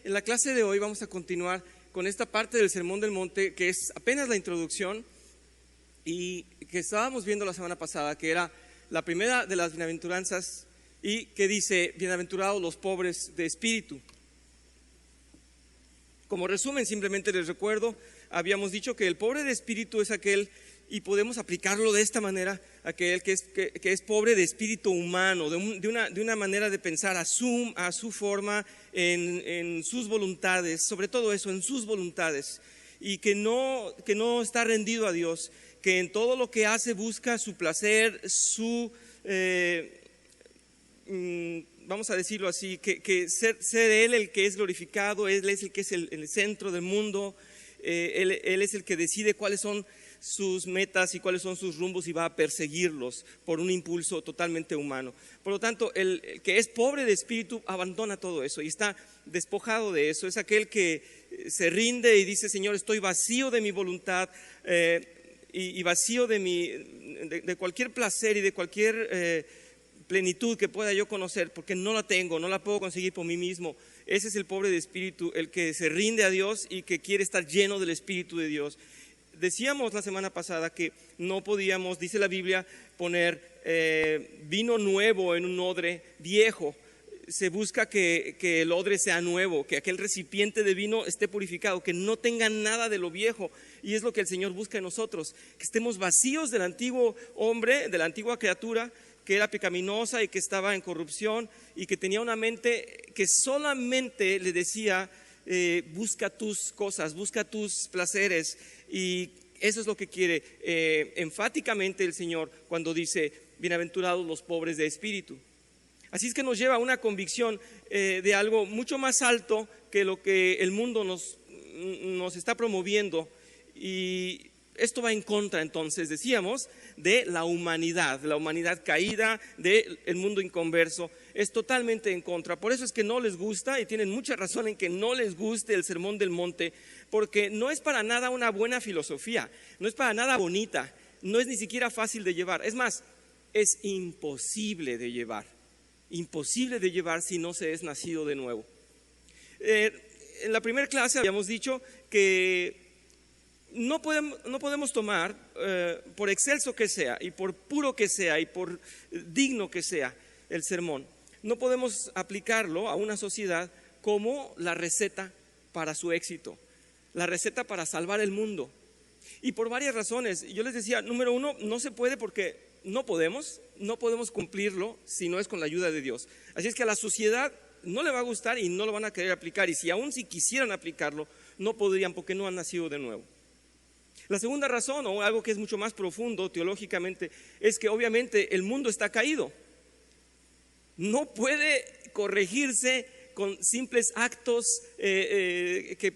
en la clase de hoy vamos a continuar con esta parte del Sermón del Monte, que es apenas la introducción y que estábamos viendo la semana pasada, que era la primera de las bienaventuranzas y que dice: bienaventurados los pobres de espíritu. Como resumen, simplemente les recuerdo, habíamos dicho que el pobre de espíritu es aquel, y podemos aplicarlo de esta manera, aquel que es pobre de espíritu humano, de una manera de pensar a su forma, en sus voluntades, sobre todo eso, en sus voluntades, y que no está rendido a Dios, que en todo lo que hace busca su placer, vamos a decirlo así, que ser Él el que es glorificado, Él es el que es el centro del mundo, él es el que decide cuáles son sus metas y cuáles son sus rumbos y va a perseguirlos por un impulso totalmente humano. Por lo tanto, el que es pobre de espíritu abandona todo eso y está despojado de eso. Es aquel que se rinde y dice: Señor, estoy vacío de mi voluntad y vacío de cualquier placer y de cualquier plenitud que pueda yo conocer, porque no la tengo, no la puedo conseguir por mí mismo. Ese es el pobre de espíritu, el que se rinde a Dios y que quiere estar lleno del Espíritu de Dios. Decíamos la semana pasada que no podíamos, dice la Biblia, poner vino nuevo en un odre viejo. Se busca que el odre sea nuevo, que aquel recipiente de vino esté purificado, que no tenga nada de lo viejo. Y es lo que el Señor busca en nosotros, que estemos vacíos del antiguo hombre, de la antigua criatura, que era pecaminosa y que estaba en corrupción y que tenía una mente que solamente le decía: busca tus cosas, busca tus placeres. Y eso es lo que quiere enfáticamente el Señor cuando dice: bienaventurados los pobres de espíritu. Así es que nos lleva a una convicción de algo mucho más alto que lo que el mundo nos está promoviendo. Y esto va en contra, entonces, decíamos, de la humanidad caída, del mundo inconverso. Es totalmente en contra. Por eso es que no les gusta, y tienen mucha razón en que no les guste el Sermón del Monte, porque no es para nada una buena filosofía, no es para nada bonita, no es ni siquiera fácil de llevar. Es más, es imposible de llevar si no se es nacido de nuevo. En la primera clase habíamos dicho que no podemos tomar, por excelso que sea y por puro que sea y por digno que sea el sermón, no podemos aplicarlo a una sociedad como la receta para su éxito, la receta para salvar el mundo. Y por varias razones. Yo les decía, número uno, no se puede porque no podemos cumplirlo si no es con la ayuda de Dios. Así es que a la sociedad no le va a gustar y no lo van a querer aplicar, y aún si quisieran aplicarlo, no podrían porque no han nacido de nuevo. La segunda razón, o algo que es mucho más profundo teológicamente, es que obviamente el mundo está caído. No puede corregirse con simples actos que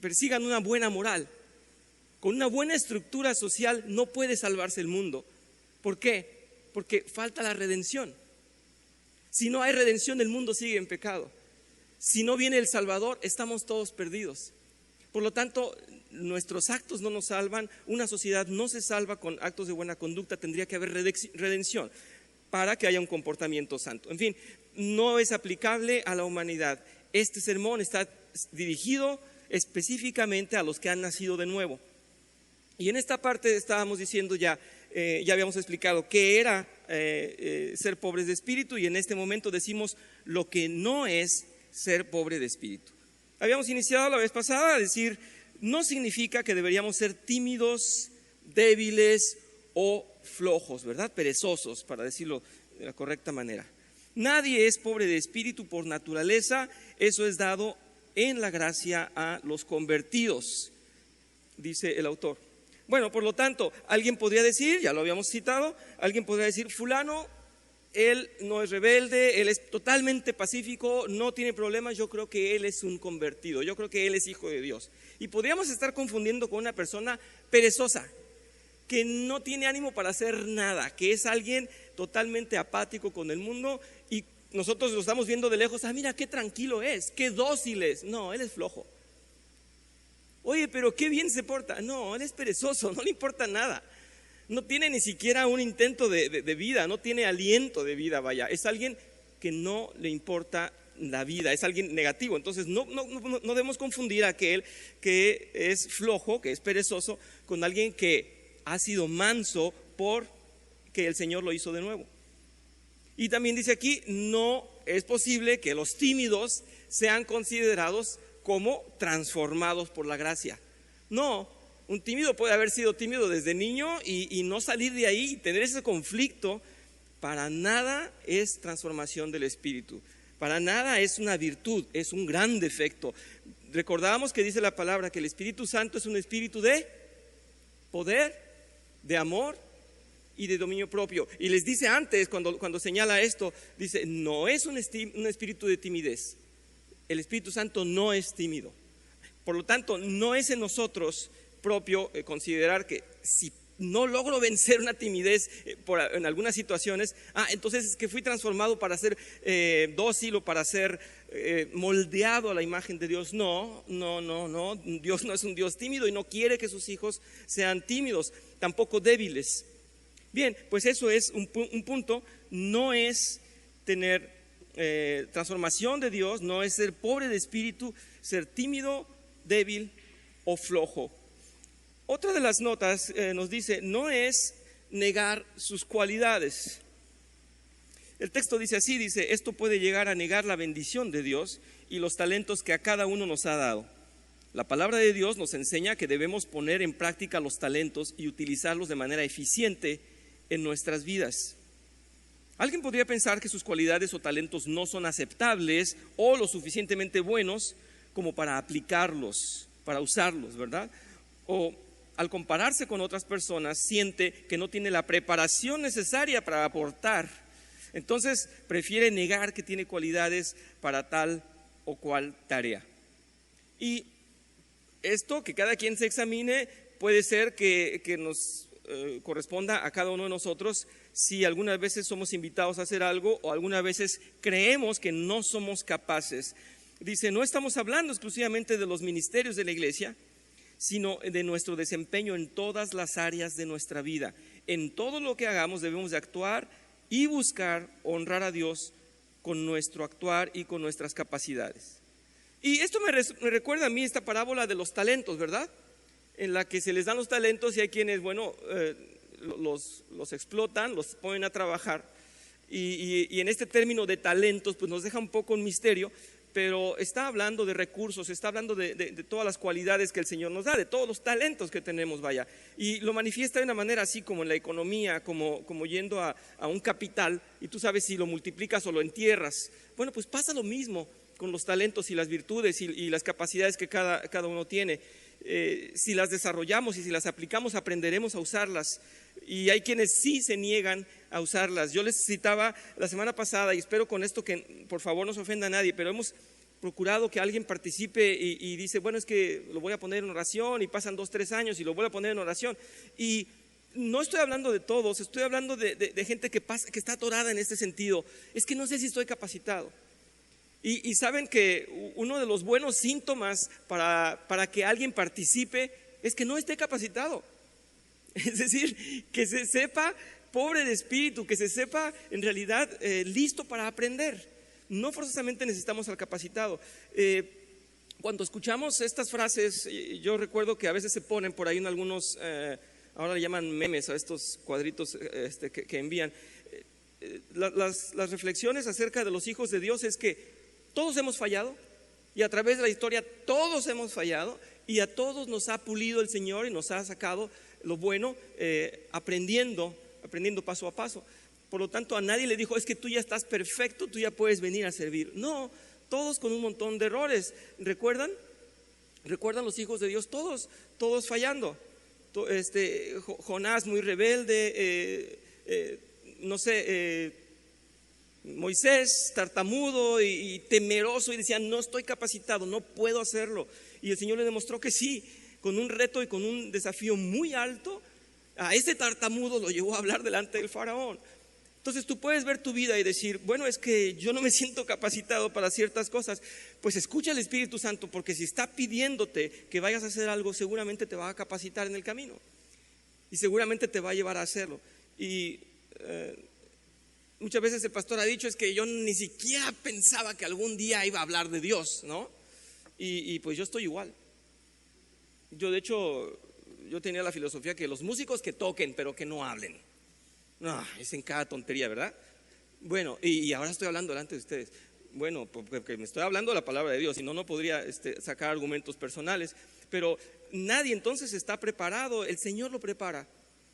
persigan una buena moral. Con una buena estructura social no puede salvarse el mundo. ¿Por qué? Porque falta la redención. Si no hay redención, el mundo sigue en pecado. Si no viene el Salvador, estamos todos perdidos. Por lo tanto, nuestros actos no nos salvan. Una sociedad no se salva con actos de buena conducta. Tendría que haber redención para que haya un comportamiento santo. En fin, no es aplicable a la humanidad. Este sermón está dirigido específicamente a los que han nacido de nuevo. Y en esta parte estábamos diciendo ya habíamos explicado qué era ser pobres de espíritu, y en este momento decimos lo que no es ser pobre de espíritu. Habíamos iniciado la vez pasada a decir: no significa que deberíamos ser tímidos, débiles o flojos, ¿verdad? Perezosos, para decirlo de la correcta manera. Nadie es pobre de espíritu por naturaleza. Eso es dado en la gracia a los convertidos, dice el autor. Bueno, por lo tanto, alguien podría decir, ya lo habíamos citado, alguien podría decir: fulano, él no es rebelde, él es totalmente pacífico, no tiene problemas, yo creo que él es un convertido, yo creo que él es hijo de Dios. Y podríamos estar confundiendo con una persona perezosa, que no tiene ánimo para hacer nada, que es alguien totalmente apático con el mundo, y nosotros lo estamos viendo de lejos: mira qué tranquilo es, qué dócil es. No, él es flojo. Oye, pero qué bien se porta. No, él es perezoso, no le importa nada. No tiene ni siquiera un intento de vida, no tiene aliento de vida, vaya. Es alguien que no le importa la vida, es alguien negativo. Entonces no debemos confundir a aquel que es flojo, que es perezoso, con alguien que ha sido manso por que el Señor lo hizo de nuevo. Y también dice aquí, no es posible que los tímidos sean considerados como transformados por la gracia. No, un tímido puede haber sido tímido desde niño y no salir de ahí y tener ese conflicto. Para nada es transformación del espíritu, para nada es una virtud, es un gran defecto. Recordábamos que dice la palabra que el Espíritu Santo es un espíritu de poder, de amor y de dominio propio. Y les dice antes, cuando señala esto, dice, no es un espíritu de timidez. El Espíritu Santo no es tímido. Por lo tanto, no es en nosotros propio considerar que si no logro vencer una timidez en algunas situaciones, entonces es que fui transformado para ser dócil o para ser moldeado a la imagen de Dios. No, Dios no es un Dios tímido y no quiere que sus hijos sean tímidos, tampoco débiles. Bien, pues eso es un punto. No es tener transformación de Dios, no es ser pobre de espíritu, ser tímido, débil o flojo. Otra de las notas nos dice, no es negar sus cualidades. El texto dice así, dice, esto puede llegar a negar la bendición de Dios y los talentos que a cada uno nos ha dado. La palabra de Dios nos enseña que debemos poner en práctica los talentos y utilizarlos de manera eficiente en nuestras vidas. Alguien podría pensar que sus cualidades o talentos no son aceptables o lo suficientemente buenos como para aplicarlos, para usarlos, ¿verdad? O al compararse con otras personas siente que no tiene la preparación necesaria para aportar. Entonces prefiere negar que tiene cualidades para tal o cual tarea. Y esto, que cada quien se examine, puede ser que nos corresponda a cada uno de nosotros si algunas veces somos invitados a hacer algo o algunas veces creemos que no somos capaces. Dice, no estamos hablando exclusivamente de los ministerios de la iglesia, sino de nuestro desempeño en todas las áreas de nuestra vida. En todo lo que hagamos debemos de actuar y buscar honrar a Dios con nuestro actuar y con nuestras capacidades. Y esto me recuerda a mí esta parábola de los talentos, ¿verdad? En la que se les dan los talentos y hay quienes, los explotan, los ponen a trabajar. Y en este término de talentos, pues nos deja un poco un misterio, pero está hablando de recursos, está hablando de todas las cualidades que el Señor nos da, de todos los talentos que tenemos, vaya. Y lo manifiesta de una manera así como en la economía, como yendo a un capital, y tú sabes si lo multiplicas o lo entierras. Bueno, pues pasa lo mismo con los talentos y las virtudes y las capacidades que cada uno tiene. Si las desarrollamos y si las aplicamos, aprenderemos a usarlas. Y hay quienes sí se niegan a usarlas. Yo les citaba la semana pasada, y espero con esto que por favor no se ofenda a nadie, pero hemos procurado que alguien participe y dice, bueno, es que lo voy a poner en oración, y pasan 2-3 años y lo voy a poner en oración. Y no estoy hablando de todos, estoy hablando de gente que está atorada en este sentido. Es que no sé si estoy capacitado. Y saben que uno de los buenos síntomas para que alguien participe es que no esté capacitado. Es decir, que se sepa pobre de espíritu, que se sepa en realidad listo para aprender. No forzosamente necesitamos al capacitado. Cuando escuchamos estas frases, yo recuerdo que a veces se ponen por ahí en algunos, ahora le llaman memes a estos cuadritos que envían. Las reflexiones acerca de los hijos de Dios es que todos hemos fallado, y a través de la historia todos hemos fallado, y a todos nos ha pulido el Señor y nos ha sacado lo bueno, aprendiendo paso a paso. Por lo tanto, a nadie le dijo, es que tú ya estás perfecto, tú ya puedes venir a servir. No, todos con un montón de errores. ¿Recuerdan los hijos de Dios? Todos fallando. Jonás muy rebelde, Moisés tartamudo y temeroso, y decía, no estoy capacitado, no puedo hacerlo. Y el Señor le demostró que sí, con un reto y con un desafío muy alto. A ese tartamudo lo llevó a hablar delante del faraón. Entonces tú puedes ver tu vida y decir, bueno, es que yo no me siento capacitado para ciertas cosas. Pues escucha al Espíritu Santo, porque si está pidiéndote que vayas a hacer algo, seguramente te va a capacitar en el camino y seguramente te va a llevar a hacerlo. Y muchas veces el pastor ha dicho es que yo ni siquiera pensaba que algún día iba a hablar de Dios, ¿no? Y pues yo estoy igual. Yo de hecho, yo tenía la filosofía que los músicos que toquen, pero que no hablen. No, es en cada tontería, ¿verdad? Bueno, y ahora estoy hablando delante de ustedes. Bueno, porque me estoy hablando de la palabra de Dios, si no, no podría sacar argumentos personales. Pero nadie entonces está preparado, el Señor lo prepara.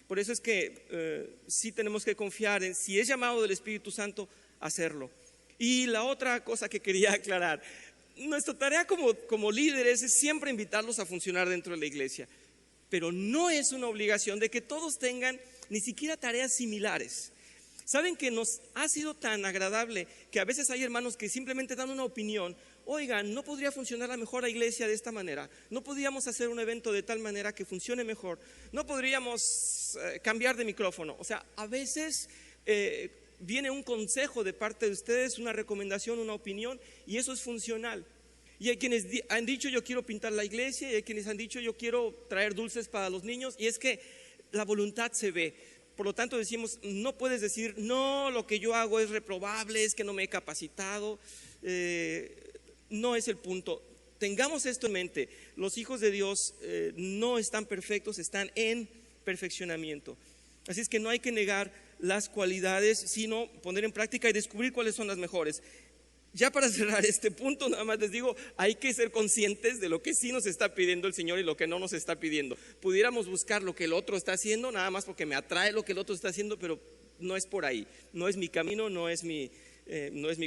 Por eso es que sí tenemos que confiar en, si es llamado del Espíritu Santo, hacerlo. Y la otra cosa que quería aclarar, nuestra tarea como líderes es siempre invitarlos a funcionar dentro de la iglesia. Pero no es una obligación de que todos tengan ni siquiera tareas similares. Saben que nos ha sido tan agradable que a veces hay hermanos que simplemente dan una opinión. Oigan, ¿no podría funcionar la mejor la iglesia de esta manera? ¿No podríamos hacer un evento de tal manera que funcione mejor? ¿No podríamos cambiar de micrófono? O sea, a veces viene un consejo de parte de ustedes, una recomendación, una opinión, y eso es funcional. Y hay quienes han dicho yo quiero pintar la iglesia, y hay quienes han dicho yo quiero traer dulces para los niños, y es que la voluntad se ve. Por lo tanto decimos, no puedes decir, no, lo que yo hago es reprobable, es que no me he capacitado. No es el punto. Tengamos esto en mente, los hijos de Dios no están perfectos, están en perfeccionamiento. Así es que no hay que negar las cualidades, sino poner en práctica y descubrir cuáles son las mejores. Ya para cerrar este punto, nada más les digo, hay que ser conscientes de lo que sí nos está pidiendo el Señor y lo que no nos está pidiendo. Pudiéramos buscar lo que el otro está haciendo, nada más porque me atrae lo que el otro está haciendo, pero no es por ahí, no es mi camino, no es mi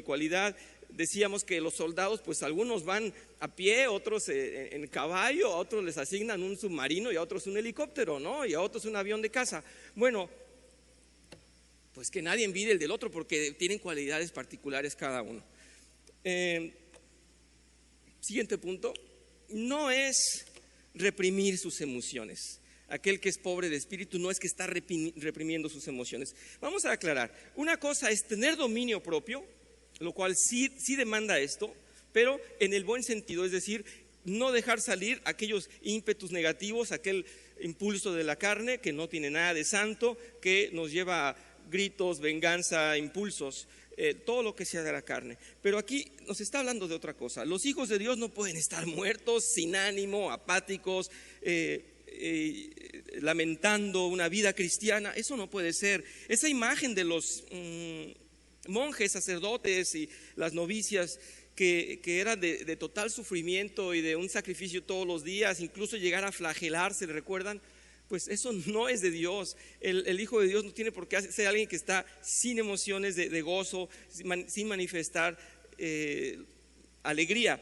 cualidad. Decíamos que los soldados, pues algunos van a pie, otros en caballo, a otros les asignan un submarino y a otros un helicóptero, ¿no? Y a otros un avión de caza. Bueno, pues que nadie envidie el del otro porque tienen cualidades particulares cada uno. Siguiente punto, no es reprimir sus emociones. Aquel que es pobre de espíritu no es que está reprimiendo sus emociones. Vamos a aclarar, una cosa es tener dominio propio, lo cual sí demanda esto, pero en el buen sentido, es decir, no dejar salir aquellos ímpetus negativos, aquel impulso de la carne que no tiene nada de santo, que nos lleva a gritos, venganza, impulsos. Todo lo que sea de la carne. Pero aquí nos está hablando de otra cosa. Los hijos de Dios no pueden estar muertos, sin ánimo, apáticos, lamentando una vida cristiana. Eso no puede ser. Esa imagen de los monjes, sacerdotes y las novicias que eran de total sufrimiento y de un sacrificio todos los días, incluso llegar a flagelarse, ¿recuerdan? Pues eso no es de Dios. El Hijo de Dios no tiene por qué ser alguien que está sin emociones de gozo, sin manifestar alegría.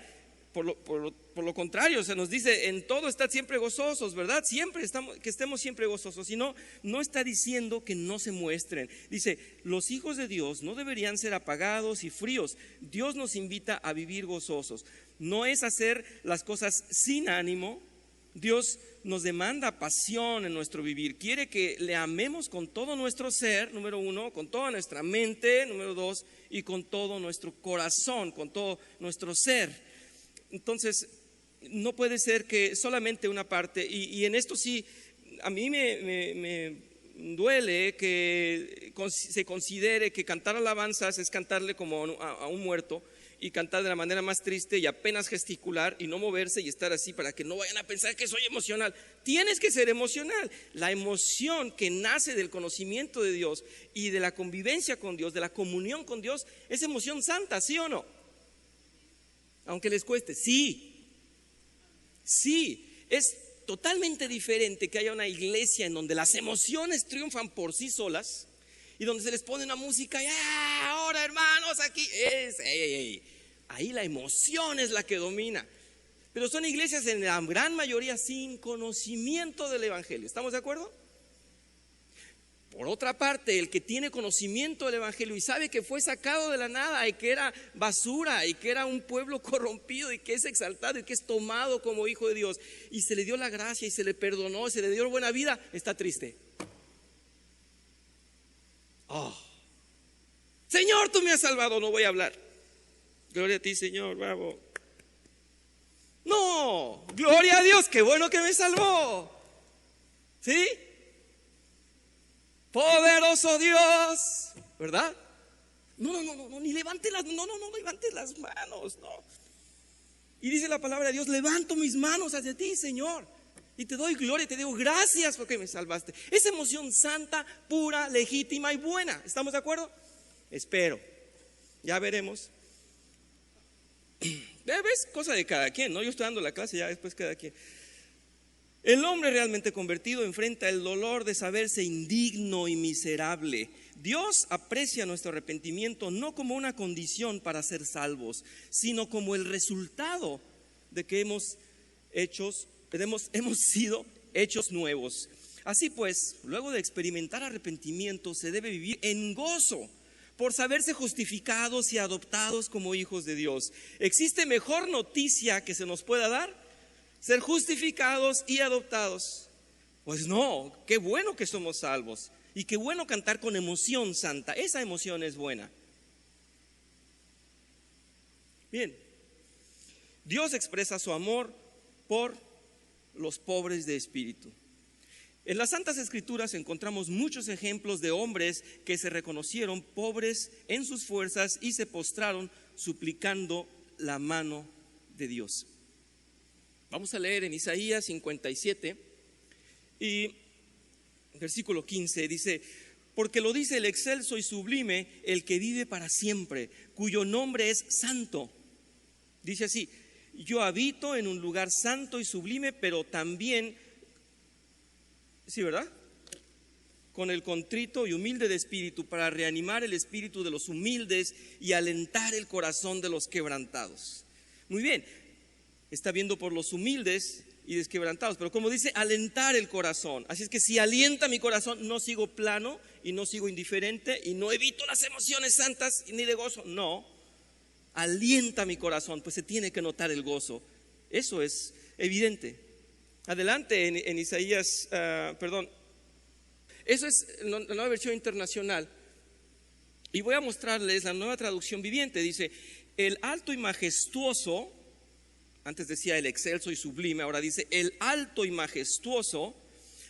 Por lo contrario, se nos dice en todo estad siempre gozosos, ¿verdad? Siempre que estemos siempre gozosos. Y no está diciendo que no se muestren. Dice, los hijos de Dios no deberían ser apagados y fríos. Dios nos invita a vivir gozosos. No es hacer las cosas sin ánimo. Dios nos demanda pasión en nuestro vivir. Quiere que le amemos con todo nuestro ser, número uno, con toda nuestra mente, número dos, y con todo nuestro corazón, con todo nuestro ser. Entonces, no puede ser que solamente una parte, y en esto sí, a mí me duele que se considere que cantar alabanzas es cantarle como a un muerto, y cantar de la manera más triste y apenas gesticular y no moverse y estar así para que no vayan a pensar que soy emocional. Tienes que ser emocional. La emoción que nace del conocimiento de Dios y de la convivencia con Dios, de la comunión con Dios, es emoción santa, ¿sí o no? Aunque les cueste, sí. Es totalmente diferente que haya una iglesia en donde las emociones triunfan por sí solas y donde se les pone una música y ahora hermanos aquí ahí la emoción es la que domina. Pero son iglesias en la gran mayoría sin conocimiento del evangelio. ¿Estamos de acuerdo? Por otra parte, el que tiene conocimiento del evangelio y sabe que fue sacado de la nada y que era basura y que era un pueblo corrompido y que es exaltado y que es tomado como hijo de Dios y se le dio la gracia y se le perdonó, se le dio buena vida, está triste. Señor, tú me has salvado, no voy a hablar. Gloria a ti, Señor, bravo. No, gloria a Dios, qué bueno que me salvó. ¿Sí? Poderoso Dios, ¿verdad? No, ni levante las, no levantes las manos, no. Y dice la palabra de Dios: levanto mis manos hacia ti, Señor, y te doy gloria, te digo gracias porque me salvaste. Es emoción santa, pura, legítima y buena. ¿Estamos de acuerdo? Espero. Ya veremos. Es cosa de cada quien, ¿no? Yo estoy dando la clase, ya después cada quien. El hombre realmente convertido enfrenta el dolor de saberse indigno y miserable. Dios aprecia nuestro arrepentimiento no como una condición para ser salvos, sino como el resultado de que hemos sido hechos nuevos. Así pues, luego de experimentar arrepentimiento, se debe vivir en gozo por saberse justificados y adoptados como hijos de Dios. ¿Existe mejor noticia que se nos pueda dar? Ser justificados y adoptados. Pues no, qué bueno que somos salvos. Y qué bueno cantar con emoción santa. Esa emoción es buena. Bien, Dios expresa su amor por los pobres de espíritu. En las Santas Escrituras encontramos muchos ejemplos de hombres que se reconocieron pobres en sus fuerzas y se postraron suplicando la mano de Dios. Vamos a leer en Isaías 57 y versículo 15 dice: porque lo dice el excelso y sublime, el que vive para siempre, cuyo nombre es santo. Dice así: yo habito en un lugar santo y sublime, pero también, sí, ¿verdad?, con el contrito y humilde de espíritu, para reanimar el espíritu de los humildes y alentar el corazón de los quebrantados. Muy bien, está viendo por los humildes y desquebrantados, pero como dice, alentar el corazón. Así es que si alienta mi corazón, no sigo plano y no sigo indiferente y no evito las emociones santas ni de gozo. No, alienta mi corazón, pues se tiene que notar el gozo. Eso es evidente. Adelante en Isaías, eso es la nueva versión internacional. Y voy a mostrarles la nueva traducción viviente. Dice: el alto y majestuoso. Antes decía el excelso y sublime, ahora dice el alto y majestuoso,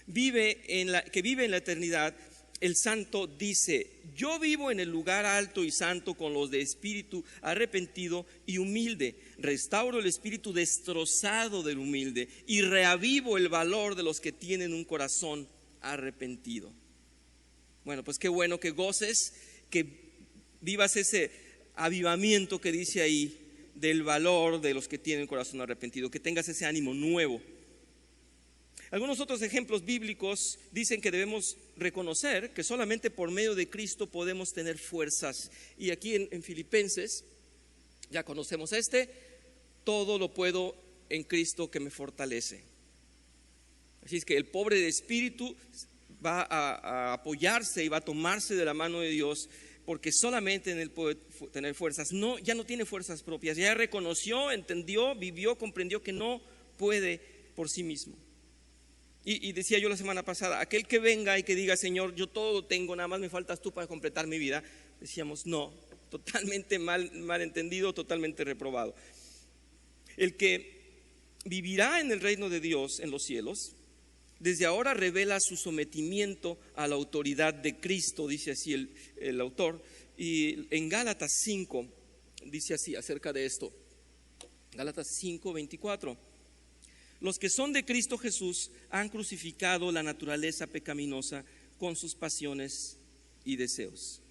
que vive en la eternidad. El santo dice: yo vivo en el lugar alto y santo con los de espíritu arrepentido y humilde. Restauro el espíritu destrozado del humilde y reavivo el valor de los que tienen un corazón arrepentido. Bueno, pues qué bueno que goces, que vivas ese avivamiento que dice ahí, del valor de los que tienen corazón arrepentido, que tengas ese ánimo nuevo. Algunos otros ejemplos bíblicos dicen que debemos reconocer que solamente por medio de Cristo podemos tener fuerzas. Y aquí en Filipenses, ya conocemos todo lo puedo en Cristo que me fortalece. Así es que el pobre de espíritu va a apoyarse y va a tomarse de la mano de Dios, porque solamente en Él puede tener fuerzas. No, ya no tiene fuerzas propias, ya reconoció, entendió, vivió, comprendió que no puede por sí mismo. Y decía yo la semana pasada, aquel que venga y que diga: Señor, yo todo lo tengo, nada más me faltas tú para completar mi vida. Decíamos: no, totalmente mal entendido, totalmente reprobado. El que vivirá en el reino de Dios en los cielos, desde ahora revela su sometimiento a la autoridad de Cristo, dice así el autor. Y en Gálatas 5 dice así acerca de esto. Gálatas 5:24: los que son de Cristo Jesús han crucificado la naturaleza pecaminosa con sus pasiones y deseos.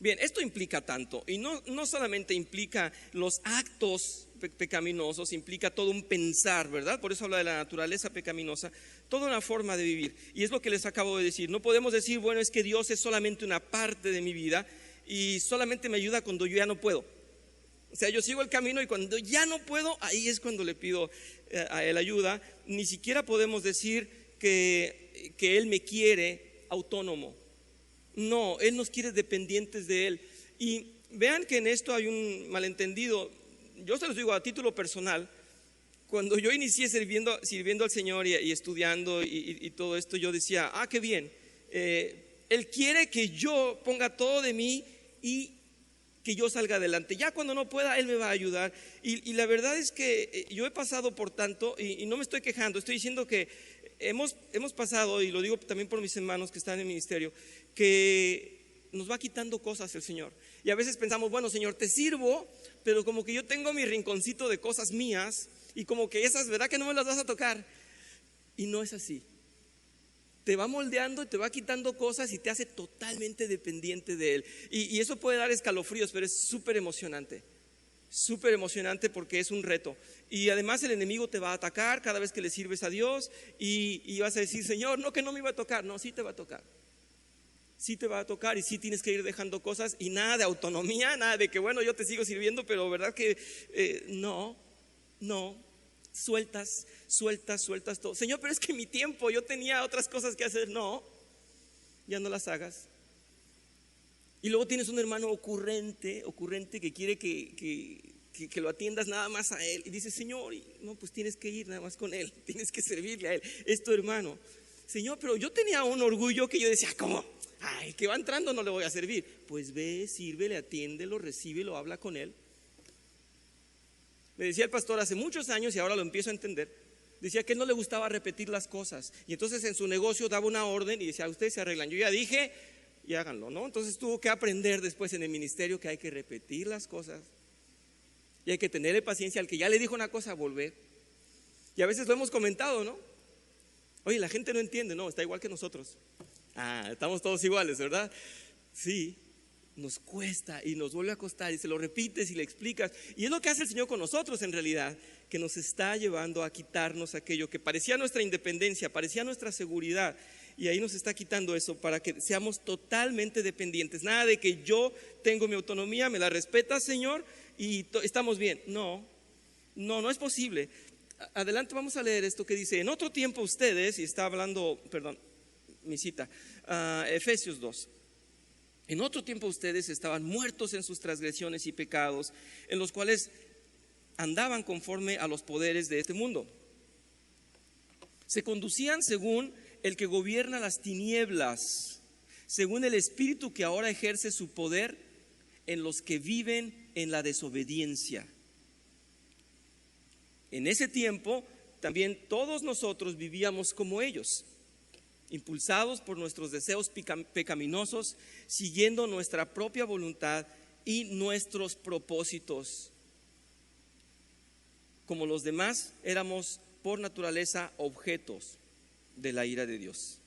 Bien, esto implica tanto, y no solamente implica los actos pecaminosos, implica todo un pensar, ¿verdad? Por eso habla de la naturaleza pecaminosa, toda una forma de vivir. Y es lo que les acabo de decir. No podemos decir: bueno, es que Dios es solamente una parte de mi vida y solamente me ayuda cuando yo ya no puedo. O sea, yo sigo el camino y cuando ya no puedo, ahí es cuando le pido a Él ayuda. Ni siquiera podemos decir que Él me quiere autónomo. No, Él nos quiere dependientes de Él. Y vean que en esto hay un malentendido. Yo se los digo a título personal. Cuando yo inicié sirviendo al Señor y estudiando y todo esto, yo decía: qué bien, Él quiere que yo ponga todo de mí y que yo salga adelante. Ya cuando no pueda, Él me va a ayudar. Y la verdad es que yo he pasado por tanto, y no me estoy quejando, estoy diciendo que hemos pasado, y lo digo también por mis hermanos que están en el ministerio, que nos va quitando cosas el Señor. Y a veces pensamos, bueno, Señor, te sirvo, pero como que yo tengo mi rinconcito de cosas mías y como que esas, ¿verdad que no me las vas a tocar? Y no es así. Te va moldeando y te va quitando cosas y te hace totalmente dependiente de Él. Y eso puede dar escalofríos, pero es súper emocionante. Súper emocionante porque es un reto. Y además el enemigo te va a atacar cada vez que le sirves a Dios y vas a decir, Señor, no, que no me iba a tocar. No, sí te va a tocar. Sí te va a tocar y sí tienes que ir dejando cosas y nada de autonomía, nada de que bueno, yo te sigo sirviendo, pero verdad que no, sueltas todo. Señor, pero es que mi tiempo, yo tenía otras cosas que hacer. No, ya no las hagas. Y luego tienes un hermano ocurrente que quiere que lo atiendas nada más a él. Y dices, Señor, no, pues tienes que ir nada más con él, tienes que servirle a él, es tu hermano. Señor, pero yo tenía un orgullo que yo decía, ¿cómo? Ay, que va entrando no le voy a servir. Pues ve, sírvele, atiéndelo, recíbelo, habla con él. Me decía el pastor hace muchos años y ahora lo empiezo a entender. Decía que él no le gustaba repetir las cosas. Y entonces en su negocio daba una orden y decía, ustedes se arreglan. Yo ya dije y háganlo, ¿no? Entonces tuvo que aprender después en el ministerio que hay que repetir las cosas y hay que tenerle paciencia al que ya le dijo una cosa, volver. Y a veces lo hemos comentado, ¿no? Oye, la gente no entiende, no, está igual que nosotros. Estamos todos iguales, ¿verdad? Sí, nos cuesta y nos vuelve a costar y se lo repites y le explicas. Y es lo que hace el Señor con nosotros en realidad, que nos está llevando a quitarnos aquello que parecía nuestra independencia, parecía nuestra seguridad. Y ahí nos está quitando eso para que seamos totalmente dependientes. Nada de que yo tengo mi autonomía, me la respetas, Señor, y estamos bien. No es posible. Adelante, vamos a leer esto que dice, en otro tiempo ustedes, y está hablando, perdón, mi cita, Efesios 2. En otro tiempo ustedes estaban muertos en sus transgresiones y pecados, en los cuales andaban conforme a los poderes de este mundo. Se conducían según el que gobierna las tinieblas, según el espíritu que ahora ejerce su poder en los que viven en la desobediencia. En ese tiempo también todos nosotros vivíamos como ellos, impulsados por nuestros deseos pecaminosos, siguiendo nuestra propia voluntad y nuestros propósitos. Como los demás, éramos por naturaleza objetos de la ira de Dios.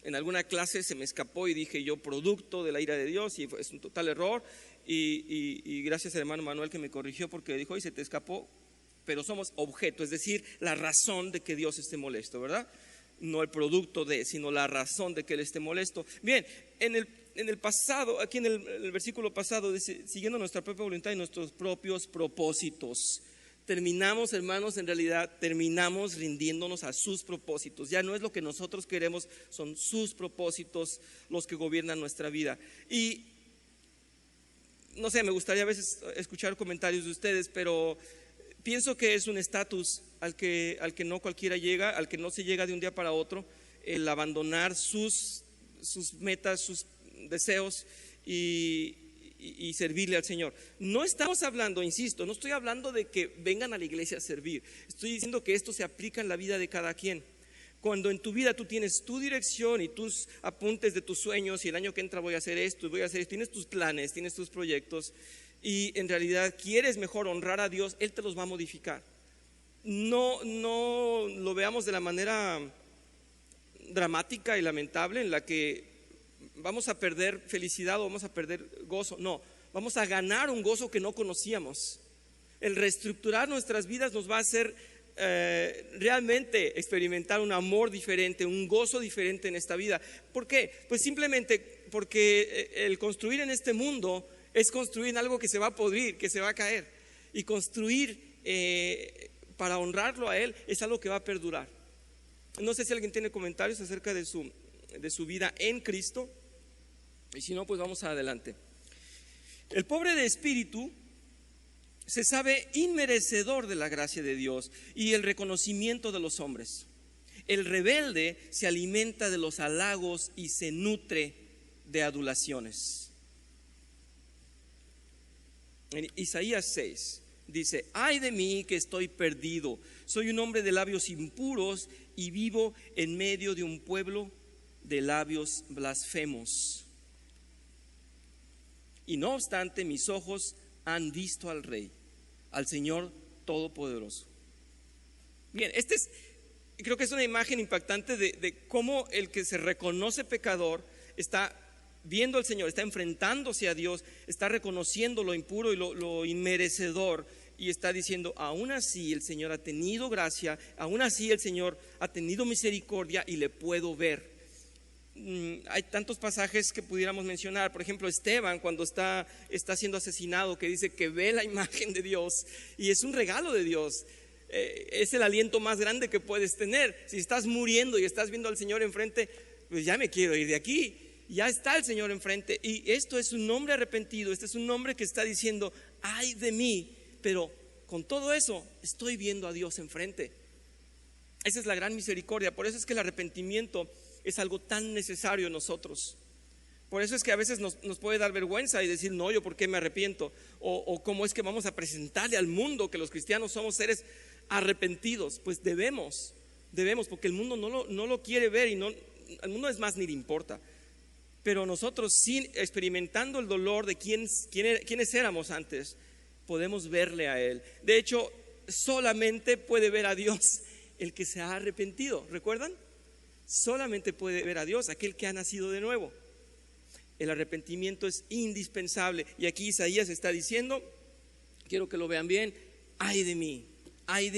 En alguna clase se me escapó y dije yo producto de la ira de Dios, y es un total error, y gracias al hermano Manuel que me corrigió porque dijo, y se te escapó, pero somos objeto, es decir, la razón de que Dios esté molesto, ¿verdad? No el producto de, sino la razón de que Él esté molesto. Bien, en el pasado, aquí en el versículo pasado dice, siguiendo nuestra propia voluntad y nuestros propios propósitos. Terminamos, hermanos, en realidad terminamos rindiéndonos a sus propósitos. Ya no es lo que nosotros queremos, son sus propósitos los que gobiernan nuestra vida. Y no sé, me gustaría a veces escuchar comentarios de ustedes, pero pienso que es un estatus al que no cualquiera llega, al que no se llega de un día para otro, el abandonar sus metas, sus deseos y servirle al Señor. No estamos hablando, insisto, no estoy hablando de que vengan a la iglesia a servir. Estoy diciendo que esto se aplica en la vida de cada quien. Cuando en tu vida tú tienes tu dirección y tus apuntes de tus sueños, y el año que entra voy a hacer esto, tienes tus planes, tienes tus proyectos, y en realidad quieres mejor honrar a Dios, Él te los va a modificar. No lo veamos de la manera dramática y lamentable en la que vamos a perder felicidad o vamos a perder gozo. No, vamos a ganar un gozo que no conocíamos. El reestructurar nuestras vidas nos va a hacer realmente experimentar un amor diferente, un gozo diferente en esta vida. ¿Por qué? Pues simplemente porque el construir en este mundo es construir en algo que se va a podrir, que se va a caer. Y construir para honrarlo a Él es algo que va a perdurar. No sé si alguien tiene comentarios acerca de su vida en Cristo. Y si no, pues vamos adelante. El pobre de espíritu se sabe inmerecedor de la gracia de Dios y el reconocimiento de los hombres. El rebelde se alimenta de los halagos y se nutre de adulaciones. En Isaías 6 dice: ay de mí que estoy perdido, soy un hombre de labios impuros y vivo en medio de un pueblo de labios blasfemos. y no obstante mis ojos han visto al Rey, al Señor Todopoderoso. Bien, creo que es una imagen impactante de cómo el que se reconoce pecador está viendo al Señor, está enfrentándose a Dios, está reconociendo lo impuro y lo inmerecedor, y está diciendo: aún así el Señor ha tenido gracia, aún así el Señor ha tenido misericordia y le puedo ver. Hay tantos pasajes que pudiéramos mencionar. Por ejemplo, Esteban, cuando está siendo asesinado, que dice que ve la imagen de Dios y es un regalo de Dios. Es el aliento más grande que puedes tener. Si estás muriendo y estás viendo al Señor enfrente, pues ya me quiero ir de aquí. Ya está el Señor enfrente, y esto es un hombre arrepentido. Este es un hombre que está diciendo: ay de mí, pero con todo eso estoy viendo a Dios enfrente. Esa es la gran misericordia. Por eso es que el arrepentimiento es algo tan necesario en nosotros. Por eso es que a veces nos puede dar vergüenza y decir: no, yo por qué me arrepiento, o cómo es que vamos a presentarle al mundo que los cristianos somos seres arrepentidos. Pues debemos, porque el mundo no lo quiere ver, y al mundo es más, ni le importa. Pero nosotros, sin experimentando el dolor de quiénes éramos antes, podemos verle a Él. De hecho, solamente puede ver a Dios el que se ha arrepentido. ¿Recuerdan? Solamente puede ver a Dios aquel que ha nacido de nuevo. El arrepentimiento es indispensable. Y aquí Isaías está diciendo, quiero que lo vean bien: ay de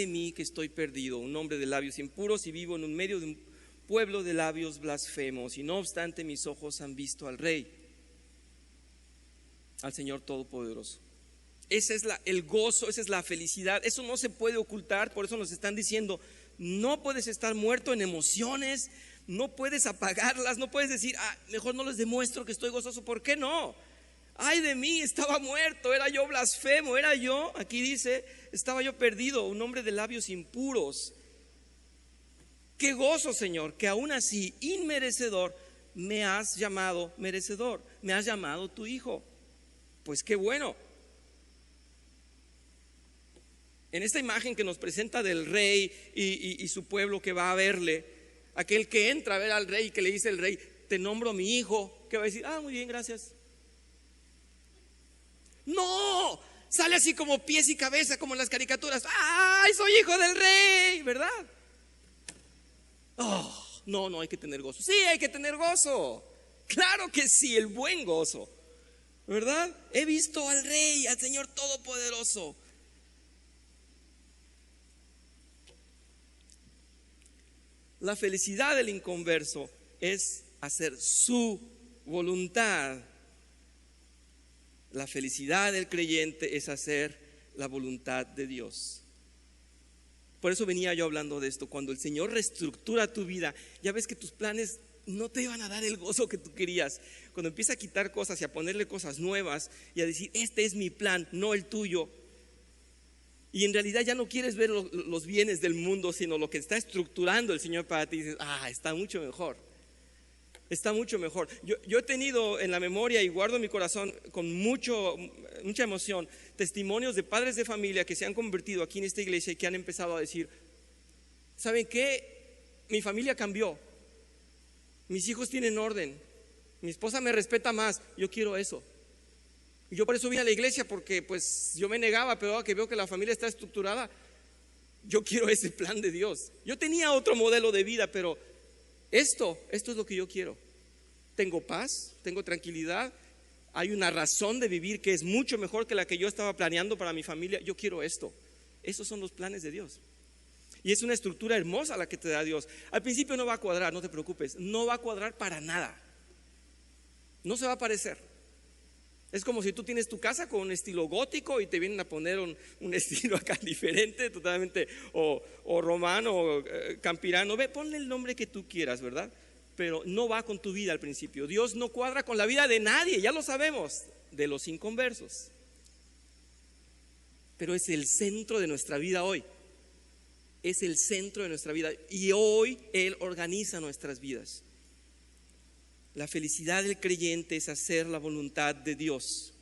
mí que estoy perdido, un hombre de labios impuros y vivo en medio de un pueblo de labios blasfemos, y no obstante mis ojos han visto al Rey, al Señor Todopoderoso. Ese es el gozo, esa es la felicidad. Eso no se puede ocultar. Por eso nos están diciendo: no puedes estar muerto en emociones, no puedes apagarlas, no puedes decir: mejor no les demuestro que estoy gozoso. ¿Por qué no? Ay de mí, estaba muerto, era yo blasfemo, era yo, aquí dice, estaba yo perdido, un hombre de labios impuros. Qué gozo, Señor, que aún así, inmerecedor, me has llamado merecedor, me has llamado tu hijo. Pues qué bueno. En esta imagen que nos presenta del rey y su pueblo que va a verle, aquel que entra a ver al rey y que le dice el rey: te nombro mi hijo, que va a decir: muy bien, gracias. No, sale así como pies y cabeza, como en las caricaturas: ¡ay, soy hijo del rey! ¿Verdad? No hay que tener gozo. Sí, hay que tener gozo. Claro que sí, el buen gozo, ¿verdad? He visto al Rey, al Señor Todopoderoso. La felicidad del inconverso es hacer su voluntad. La felicidad del creyente es hacer la voluntad de Dios. Por eso venía yo hablando de esto. Cuando el Señor reestructura tu vida, ya ves que tus planes no te iban a dar el gozo que tú querías. Cuando empieza a quitar cosas y a ponerle cosas nuevas y a decir: este es mi plan, no el tuyo. Y en realidad ya no quieres ver los bienes del mundo, sino lo que está estructurando el Señor para ti. Y dices: está mucho mejor. Está mucho mejor. Yo he tenido en la memoria y guardo en mi corazón con mucha emoción testimonios de padres de familia que se han convertido aquí en esta iglesia y que han empezado a decir: ¿saben qué? Mi familia cambió. Mis hijos tienen orden. Mi esposa me respeta más. Yo quiero eso. Y yo por eso vine a la iglesia, porque pues yo me negaba, pero ahora que veo que la familia está estructurada, yo quiero ese plan de Dios. Yo tenía otro modelo de vida, pero esto es lo que yo quiero. Tengo paz, tengo tranquilidad, hay una razón de vivir que es mucho mejor que la que yo estaba planeando para mi familia. Yo quiero esto. Esos son los planes de Dios. Y es una estructura hermosa la que te da Dios. Al principio no va a cuadrar, no te preocupes. No va a cuadrar para nada. No se va a parecer. Es como si tú tienes tu casa con un estilo gótico y te vienen a poner un estilo acá diferente, totalmente, o romano, o campirano. Ponle el nombre que tú quieras, ¿verdad? Pero no va con tu vida al principio. Dios no cuadra con la vida de nadie, ya lo sabemos, de los inconversos. Pero es el centro de nuestra vida hoy. Es el centro de nuestra vida. Y hoy Él organiza nuestras vidas. La felicidad del creyente es hacer la voluntad de Dios.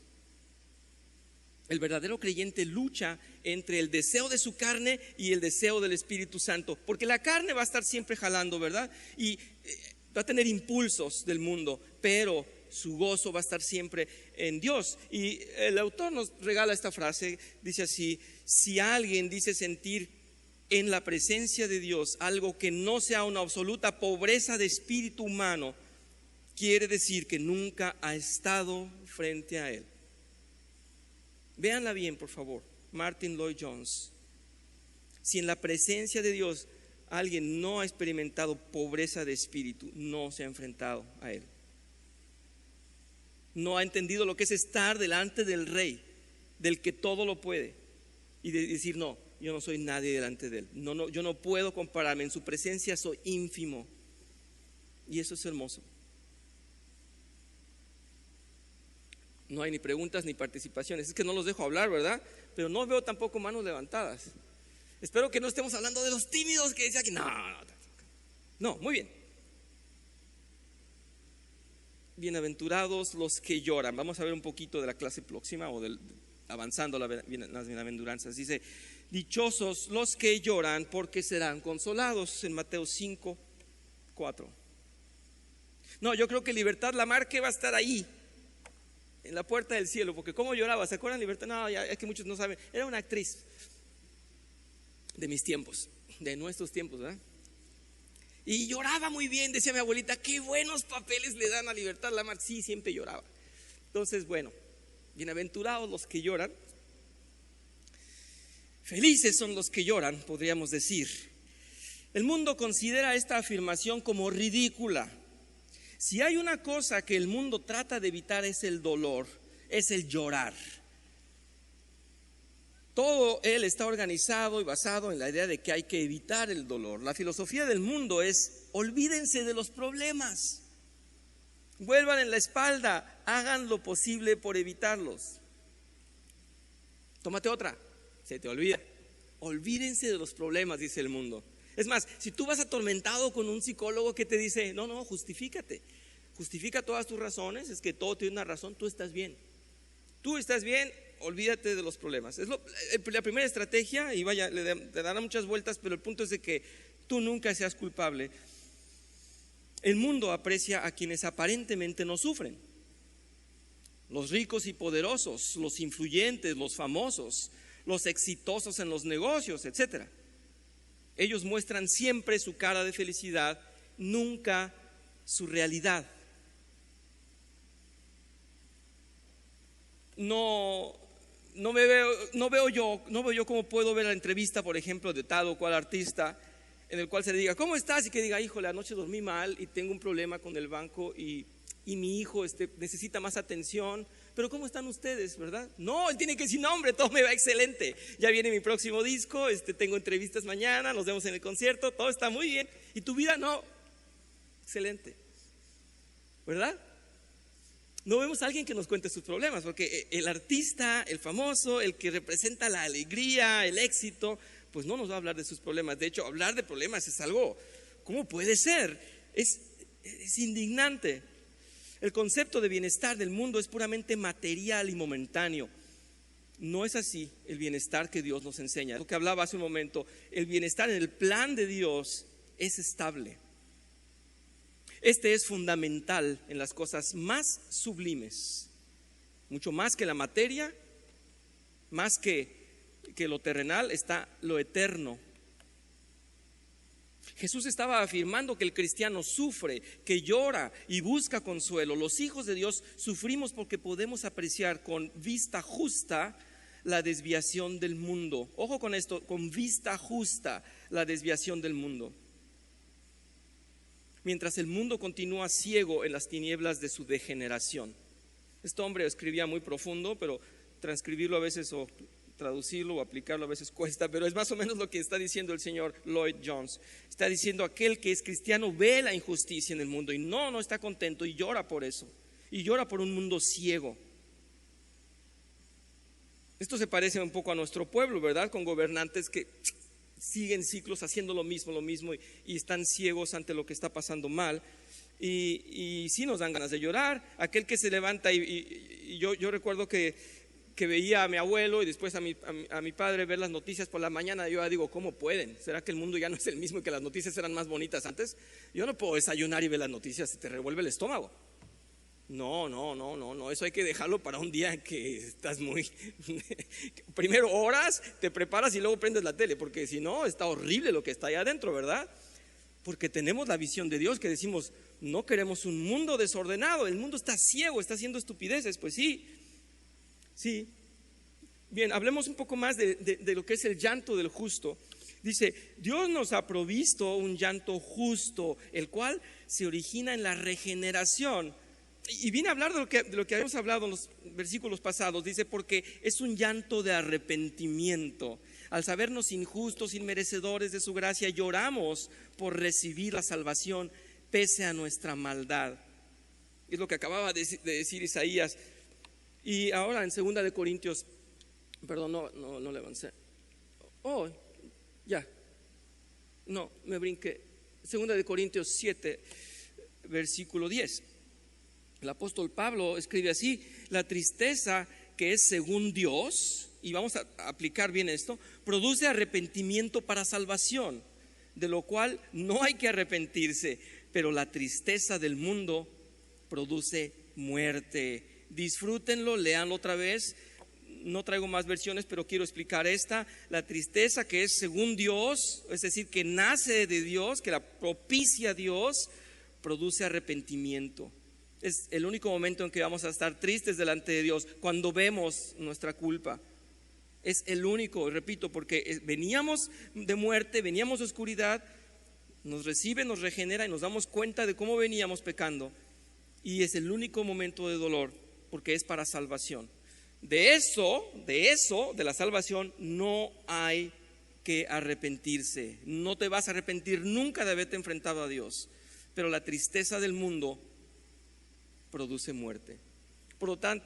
El verdadero creyente lucha entre el deseo de su carne y el deseo del Espíritu Santo, porque la carne va a estar siempre jalando, ¿verdad? Y va a tener impulsos del mundo, pero su gozo va a estar siempre en Dios. Y el autor nos regala esta frase, dice así: si alguien dice sentir en la presencia de Dios algo que no sea una absoluta pobreza de espíritu humano, quiere decir que nunca ha estado frente a Él. Véanla bien, por favor, Martin Lloyd Jones. Si en la presencia de Dios alguien no ha experimentado pobreza de espíritu, no se ha enfrentado a Él. No ha entendido lo que es estar delante del Rey, del que todo lo puede, y de decir: no, yo no soy nadie delante de Él. No, yo no puedo compararme, en su presencia soy ínfimo. Y eso es hermoso. No hay ni preguntas ni participaciones. Es que no los dejo hablar, ¿verdad? Pero no veo tampoco manos levantadas. Espero que no estemos hablando de los tímidos que decía que no, muy bien. Bienaventurados los que lloran. Vamos a ver un poquito de la clase próxima, o avanzando las bienaventuranzas. Dice: dichosos los que lloran, porque serán consolados, en Mateo 5:4. No, yo creo que Libertad Lamarque va a estar ahí, en la puerta del cielo, porque cómo lloraba. ¿Se acuerdan Libertad? No, ya, es que muchos no saben. Era una actriz de mis tiempos, de nuestros tiempos, ¿verdad? Y lloraba muy bien, decía mi abuelita: qué buenos papeles le dan a Libertad Lamarque. Sí, siempre lloraba. Entonces, bueno, bienaventurados los que lloran, felices son los que lloran, podríamos decir. El mundo considera esta afirmación como ridícula. Si hay una cosa que el mundo trata de evitar, es el dolor, es el llorar. Todo él está organizado y basado en la idea de que hay que evitar el dolor. La filosofía del mundo es: olvídense de los problemas, vuelvan en la espalda, hagan lo posible por evitarlos. Tómate otra, se te olvida. Olvídense de los problemas, dice el mundo. Es más, si tú vas atormentado con un psicólogo que te dice: no, justifícate, justifica todas tus razones, es que todo tiene una razón, tú estás bien, olvídate de los problemas. Es la primera estrategia, y vaya, le dará muchas vueltas, pero el punto es de que tú nunca seas culpable. El mundo aprecia a quienes aparentemente no sufren: los ricos y poderosos, los influyentes, los famosos, los exitosos en los negocios, etcétera. Ellos muestran siempre su cara de felicidad, nunca su realidad. No veo yo cómo puedo ver la entrevista, por ejemplo, de tal o cual artista, en el cual se le diga: ¿cómo estás? Y que diga: híjole, anoche dormí mal y tengo un problema con el banco y mi hijo necesita más atención. Pero ¿cómo están ustedes, verdad? No, él tiene que decir: no, hombre, todo me va excelente. Ya viene mi próximo disco, tengo entrevistas mañana, nos vemos en el concierto, todo está muy bien. Y tu vida, no, excelente, ¿verdad? No vemos a alguien que nos cuente sus problemas, porque el artista, el famoso, el que representa la alegría, el éxito, pues no nos va a hablar de sus problemas. De hecho, hablar de problemas es algo, ¿cómo puede ser? Es indignante. El concepto de bienestar del mundo es puramente material y momentáneo. No es así el bienestar que Dios nos enseña. Lo que hablaba hace un momento, el bienestar en el plan de Dios es estable. Este es fundamental en las cosas más sublimes, mucho más que la materia, más que lo terrenal, está lo eterno. Jesús estaba afirmando que el cristiano sufre, que llora y busca consuelo. Los hijos de Dios sufrimos porque podemos apreciar con vista justa la desviación del mundo. Ojo con esto: con vista justa la desviación del mundo. Mientras el mundo continúa ciego en las tinieblas de su degeneración. Este hombre escribía muy profundo, pero transcribirlo a veces, o traducirlo o aplicarlo a veces cuesta, pero es más o menos lo que está diciendo el señor Lloyd Jones. Está diciendo: aquel que es cristiano ve la injusticia en el mundo y no está contento, y llora por eso, y llora por un mundo ciego. Esto se parece un poco a nuestro pueblo, ¿verdad? Con gobernantes que siguen ciclos haciendo lo mismo y están ciegos ante lo que está pasando mal. Y sí nos dan ganas de llorar. Aquel que se levanta y yo recuerdo que veía a mi abuelo y después a mi padre ver las noticias por la mañana. Yo digo: ¿cómo pueden? ¿Será que el mundo ya no es el mismo y que las noticias eran más bonitas antes? Yo no puedo desayunar y ver las noticias, se te revuelve el estómago. No, eso hay que dejarlo para un día en que estás muy... Primero oras, te preparas y luego prendes la tele, porque si no, está horrible lo que está allá adentro, ¿verdad? Porque tenemos la visión de Dios que decimos, no queremos un mundo desordenado, el mundo está ciego, está haciendo estupideces. Pues sí. Bien, hablemos un poco más de lo que es el llanto del justo. Dice, Dios nos ha provisto un llanto justo, el cual se origina en la regeneración. Y viene a hablar de lo que habíamos hablado en los versículos pasados. Dice, porque es un llanto de arrepentimiento. Al sabernos injustos, inmerecedores de su gracia, lloramos por recibir la salvación pese a nuestra maldad. Es lo que acababa de decir Isaías. Y ahora en 2 de Corintios, perdón, no le avancé. Me brinqué. 2 de Corintios 7, versículo 10. El apóstol Pablo escribe así: la tristeza que es según Dios, y vamos a aplicar bien esto, produce arrepentimiento para salvación, de lo cual no hay que arrepentirse, pero la tristeza del mundo produce muerte. Disfrútenlo, léanlo otra vez. No traigo más versiones, pero quiero explicar esta. La tristeza que es según Dios, es decir, que nace de Dios, que la propicia Dios, produce arrepentimiento. Es el único momento en que vamos a estar tristes delante de Dios, cuando vemos nuestra culpa. Es el único, repito, porque veníamos de muerte, veníamos de oscuridad, nos recibe, nos regenera y nos damos cuenta de cómo veníamos pecando. Y es el único momento de dolor, porque es para salvación. De la salvación, no hay que arrepentirse. No te vas a arrepentir nunca de haberte enfrentado a Dios. Pero la tristeza del mundo produce muerte. Por lo tanto,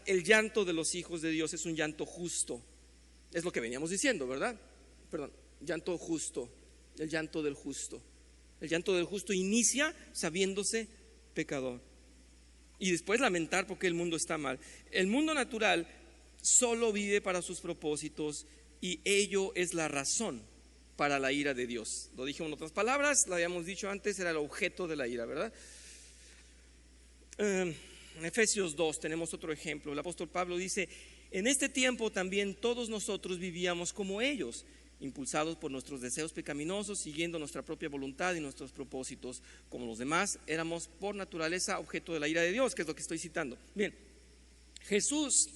el llanto de los hijos de Dios es un llanto justo. Es lo que veníamos diciendo, ¿verdad? Llanto justo, el llanto del justo. El llanto del justo inicia sabiéndose pecador y después lamentar porque el mundo está mal. El mundo natural solo vive para sus propósitos y ello es la razón para la ira de Dios. Lo dije en otras palabras, lo habíamos dicho antes, era el objeto de la ira, ¿verdad? En Efesios 2 tenemos otro ejemplo. El apóstol Pablo dice: en este tiempo también todos nosotros vivíamos como ellos, impulsados por nuestros deseos pecaminosos, siguiendo nuestra propia voluntad y nuestros propósitos. Como los demás, éramos por naturaleza objeto de la ira de Dios, que es lo que estoy citando. Bien, Jesús,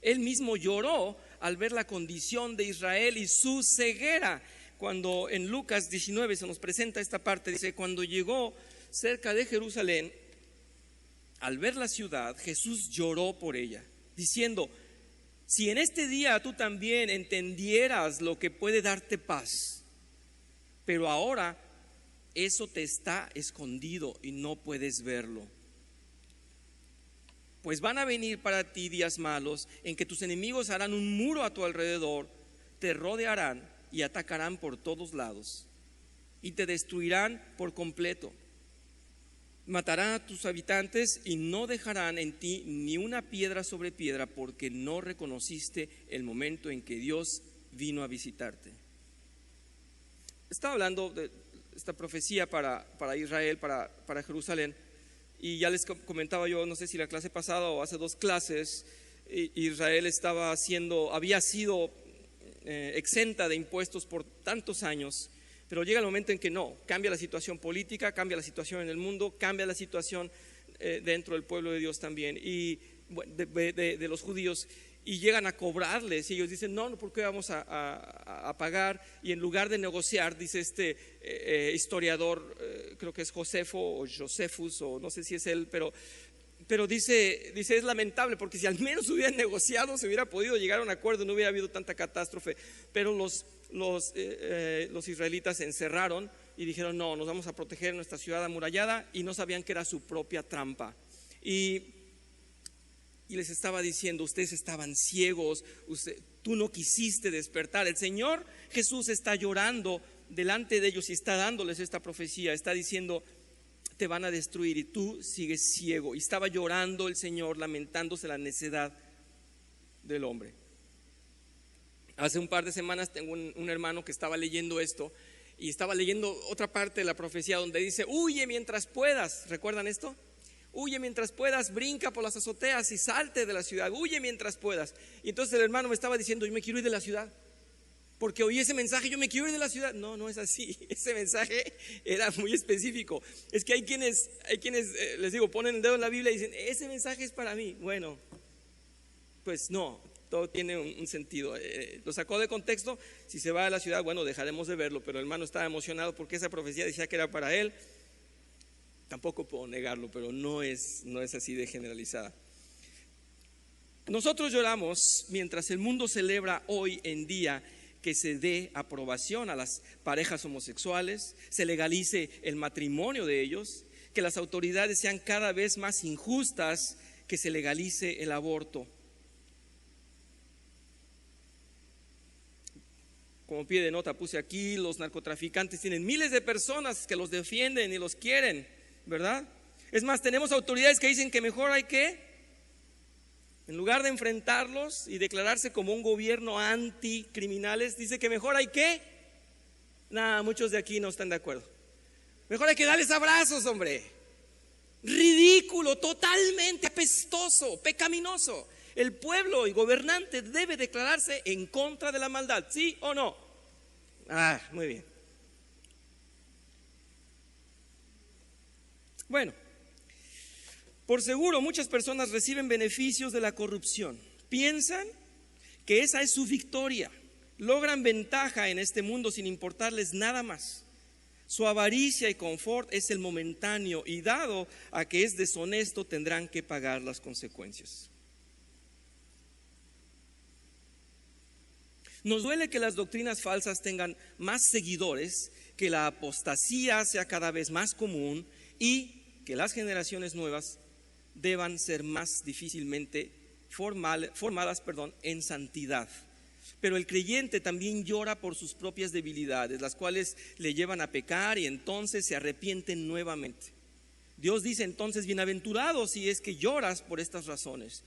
él mismo lloró al ver la condición de Israel y su ceguera. Cuando en Lucas 19 se nos presenta esta parte, dice: cuando llegó cerca de Jerusalén, al ver la ciudad, Jesús lloró por ella, diciendo: si en este día tú también entendieras lo que puede darte paz, pero ahora eso te está escondido y no puedes verlo. Pues van a venir para ti días malos en que tus enemigos harán un muro a tu alrededor, te rodearán y atacarán por todos lados y te destruirán por completo. Matarán a tus habitantes y no dejarán en ti ni una piedra sobre piedra, porque no reconociste el momento en que Dios vino a visitarte. Estaba hablando de esta profecía para Israel, para Jerusalén, y ya les comentaba yo, no sé si la clase pasada o hace 2 clases, Israel había sido exenta de impuestos por tantos años. Pero llega el momento en que no, cambia la situación política, cambia la situación en el mundo, cambia la situación dentro del pueblo de Dios también, y de los judíos, y llegan a cobrarles, y ellos dicen: no, ¿por qué vamos a pagar? Y en lugar de negociar, dice este historiador, creo que es Josefo o Josefus, o no sé si es él, pero dice, es lamentable, porque si al menos hubieran negociado, se hubiera podido llegar a un acuerdo, no hubiera habido tanta catástrofe. Pero los israelitas se encerraron y dijeron: no, nos vamos a proteger en nuestra ciudad amurallada, y no sabían que era su propia trampa. Y les estaba diciendo: ustedes estaban ciegos, tú no quisiste despertar. El Señor Jesús está llorando delante de ellos y está dándoles esta profecía, está diciendo: te van a destruir y tú sigues ciego. Y estaba llorando el Señor, lamentándose la necedad del hombre. Hace un par de semanas tengo un hermano que estaba leyendo esto, y estaba leyendo otra parte de la profecía donde dice: huye mientras puedas. ¿Recuerdan esto? huye mientras puedas, brinca por las azoteas y salte de la ciudad, huye mientras puedas. Y entonces el hermano me estaba diciendo, yo me quiero ir de la ciudad, porque oí ese mensaje, yo me quiero ir de la ciudad. No, no es así. Ese mensaje era muy específico. Es que hay quienes les digo, ponen el dedo en la Biblia y dicen, ese mensaje es para mí. Bueno, pues no, todo tiene un sentido. Lo sacó de contexto. Si se va a la ciudad, bueno, dejaremos de verlo, pero el hermano estaba emocionado porque esa profecía decía que era para él. Tampoco puedo negarlo, pero no es así de generalizada. Nosotros lloramos mientras el mundo celebra hoy en día que se dé aprobación a las parejas homosexuales, se legalice el matrimonio de ellos, que las autoridades sean cada vez más injustas, que se legalice el aborto. Como pie de nota puse aquí, los narcotraficantes tienen miles de personas que los defienden y los quieren, ¿verdad? Es más, tenemos autoridades que dicen que mejor hay que, en lugar de enfrentarlos y declararse como un gobierno anticriminales, dice que mejor hay que, muchos de aquí no están de acuerdo. Mejor hay que darles abrazos, hombre. Ridículo, totalmente apestoso, pecaminoso. El pueblo y gobernante debe declararse en contra de la maldad, ¿sí o no? Muy bien. Bueno, por seguro muchas personas reciben beneficios de la corrupción. Piensan que esa es su victoria. Logran ventaja en este mundo sin importarles nada más. Su avaricia y confort es el momentáneo y dado a que es deshonesto tendrán que pagar las consecuencias. Nos duele que las doctrinas falsas tengan más seguidores, que la apostasía sea cada vez más común y que las generaciones nuevas deban ser más difícilmente formadas en santidad. Pero el creyente también llora por sus propias debilidades, las cuales le llevan a pecar y entonces se arrepienten nuevamente. Dios dice entonces, bienaventurado si es que lloras por estas razones.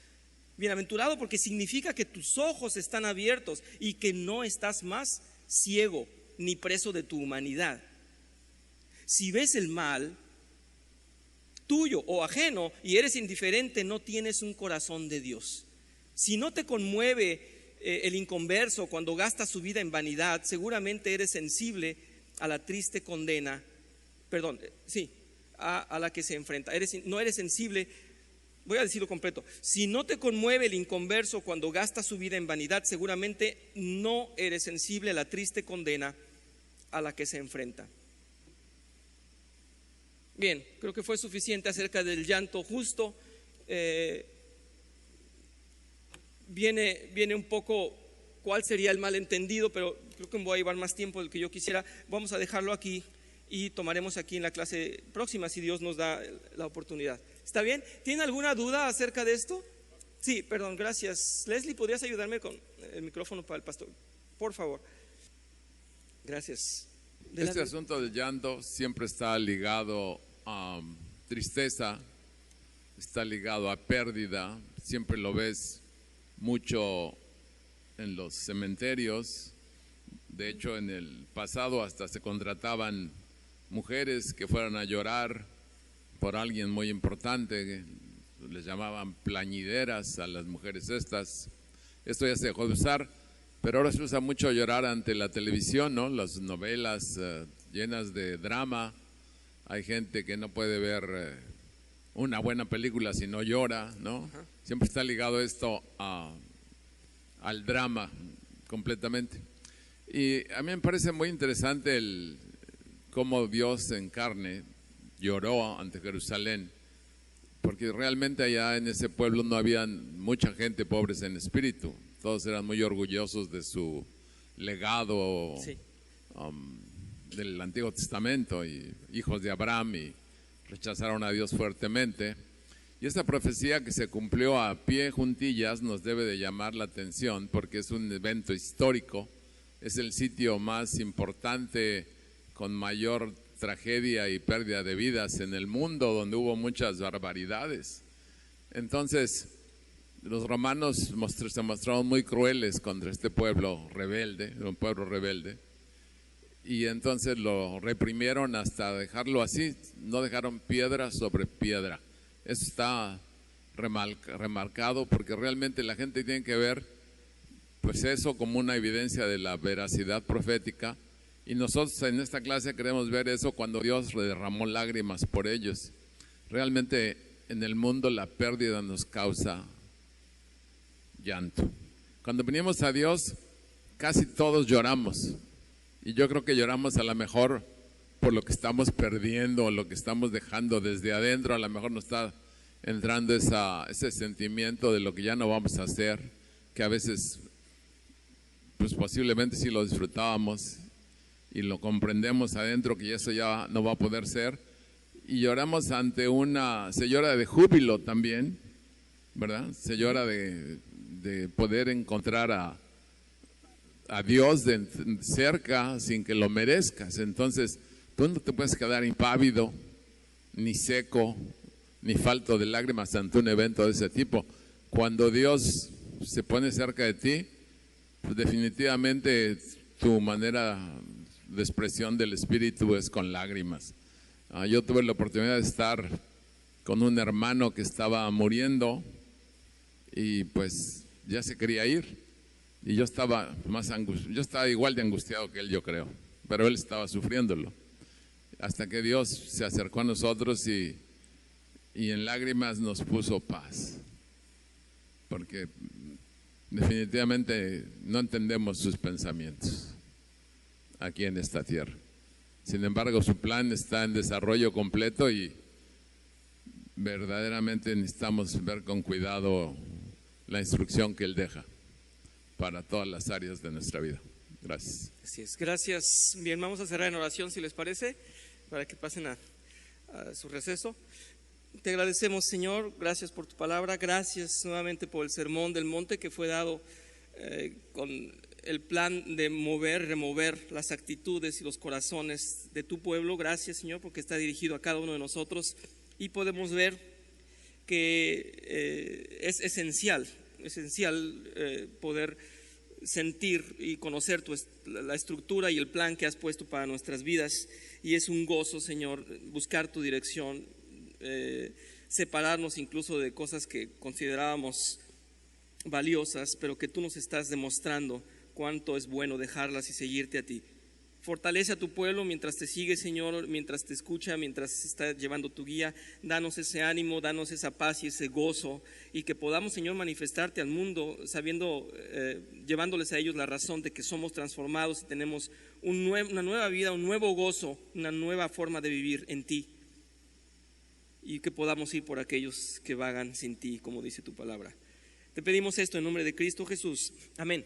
Bienaventurado porque significa que tus ojos están abiertos y que no estás más ciego ni preso de tu humanidad. Si ves el mal tuyo o ajeno y eres indiferente, no tienes un corazón de Dios. Si no te conmueve el inconverso cuando gasta su vida en vanidad, seguramente eres sensible a la triste condena, a la que se enfrenta. No eres sensible, voy a decirlo completo. Si no te conmueve el inconverso cuando gasta su vida en vanidad, seguramente no eres sensible a la triste condena a la que se enfrenta. Bien, creo que fue suficiente acerca del llanto justo. Viene un poco cuál sería el malentendido, pero creo que me voy a llevar más tiempo del que yo quisiera. Vamos a dejarlo aquí y tomaremos aquí en la clase próxima si Dios nos da la oportunidad. ¿Está bien? ¿Tienen alguna duda acerca de esto? Sí, perdón, gracias. Leslie, ¿podrías ayudarme con el micrófono para el pastor? Por favor. Gracias. Este asunto del llanto siempre está ligado a tristeza, está ligado a pérdida. Siempre lo ves mucho en los cementerios. De hecho, en el pasado hasta se contrataban mujeres que fueran a llorar por alguien muy importante. Les llamaban plañideras a las mujeres estas. Esto ya se dejó de usar, pero ahora se usa mucho llorar ante la televisión, ¿no? Las novelas llenas de drama. Hay gente que no puede ver una buena película si no llora, ¿no? Siempre está ligado esto al drama completamente. Y a mí me parece muy interesante cómo Dios en carne lloró ante Jerusalén, porque realmente allá en ese pueblo no había mucha gente pobres en espíritu. Todos eran muy orgullosos de su legado, sí, del Antiguo Testamento, y hijos de Abraham, y rechazaron a Dios fuertemente. Y esta profecía que se cumplió a pie juntillas nos debe de llamar la atención porque es un evento histórico. Es el sitio más importante con mayor tragedia y pérdida de vidas en el mundo, donde hubo muchas barbaridades. Entonces los romanos se mostraron muy crueles contra este pueblo rebelde, un pueblo rebelde, y entonces lo reprimieron hasta dejarlo así. No dejaron piedra sobre piedra. Eso está remarcado porque realmente la gente tiene que ver pues eso como una evidencia de la veracidad profética, y nosotros en esta clase queremos ver eso cuando Dios derramó lágrimas por ellos. Realmente en el mundo la pérdida nos causa llanto. Cuando venimos a Dios casi todos lloramos, y yo creo que lloramos a lo mejor por lo que estamos perdiendo o lo que estamos dejando desde adentro. A lo mejor nos está entrando ese sentimiento de lo que ya no vamos a hacer, que a veces pues posiblemente sí lo disfrutábamos y lo comprendemos adentro que eso ya no va a poder ser, y lloramos se llora de júbilo también, ¿verdad? Se llora de poder encontrar a Dios de cerca sin que lo merezcas. Entonces tú no te puedes quedar impávido, ni seco, ni falto de lágrimas ante un evento de ese tipo. Cuando Dios se pone cerca de ti, pues definitivamente tu manera de expresión del Espíritu es con lágrimas. Yo tuve la oportunidad de estar con un hermano que estaba muriendo y pues ya se quería ir, y yo estaba igual de angustiado que él, yo creo, pero él estaba sufriéndolo, hasta que Dios se acercó a nosotros y en lágrimas nos puso paz, porque definitivamente no entendemos sus pensamientos aquí en esta tierra. Sin embargo, su plan está en desarrollo completo y verdaderamente necesitamos ver con cuidado la instrucción que Él deja para todas las áreas de nuestra vida. Gracias. Así es, gracias. Bien, vamos a cerrar en oración, si les parece, para que pasen a su receso. Te agradecemos, Señor, gracias por tu palabra, gracias nuevamente por el sermón del monte que fue dado con el plan de remover las actitudes y los corazones de tu pueblo. Gracias, Señor, porque está dirigido a cada uno de nosotros y podemos ver que es esencial poder sentir y conocer la estructura y el plan que has puesto para nuestras vidas, y es un gozo, Señor, buscar tu dirección, separarnos incluso de cosas que considerábamos valiosas, pero que tú nos estás demostrando cuánto es bueno dejarlas y seguirte a ti. Fortalece a tu pueblo mientras te sigue, Señor, mientras te escucha, mientras está llevando tu guía. Danos ese ánimo, danos esa paz y ese gozo, y que podamos, Señor, manifestarte al mundo sabiendo, llevándoles a ellos la razón de que somos transformados y tenemos una nueva vida, un nuevo gozo, una nueva forma de vivir en ti, y que podamos ir por aquellos que vagan sin ti, como dice tu palabra. Te pedimos esto en nombre de Cristo Jesús. Amén.